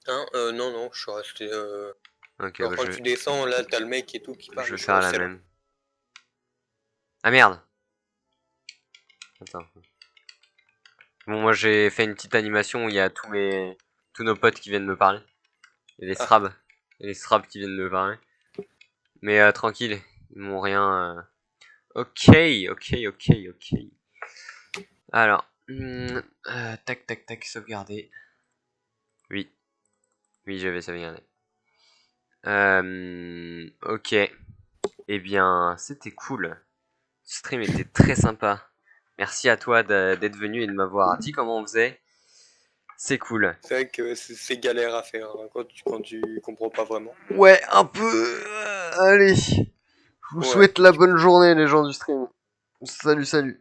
Hein non, non, je suis resté. Ok, Alors bah quand tu descends, là, t'as le mec et tout qui parle, je mais vais je suis faire la resté là. même. Ah merde! Attends. Bon, moi j'ai fait une petite animation où il y a tous nos potes qui viennent me parler. Et les Ah, Strabs. Et les Strabs qui viennent me parler. Mais tranquille, ils m'ont rien... Ok, ok, ok, ok. Alors, tac, tac, tac, sauvegarder. Oui, oui, j'avais sauvegardé. Ok. Eh bien, c'était cool. Ce stream était très sympa. Merci à toi d'être venu et de m'avoir dit comment on faisait. C'est cool. c'est vrai que c'est galère à faire hein, quand tu comprends pas vraiment. Ouais, un peu. Allez. Je vous Ouais. souhaite la bonne journée, les gens du stream. Salut, salut.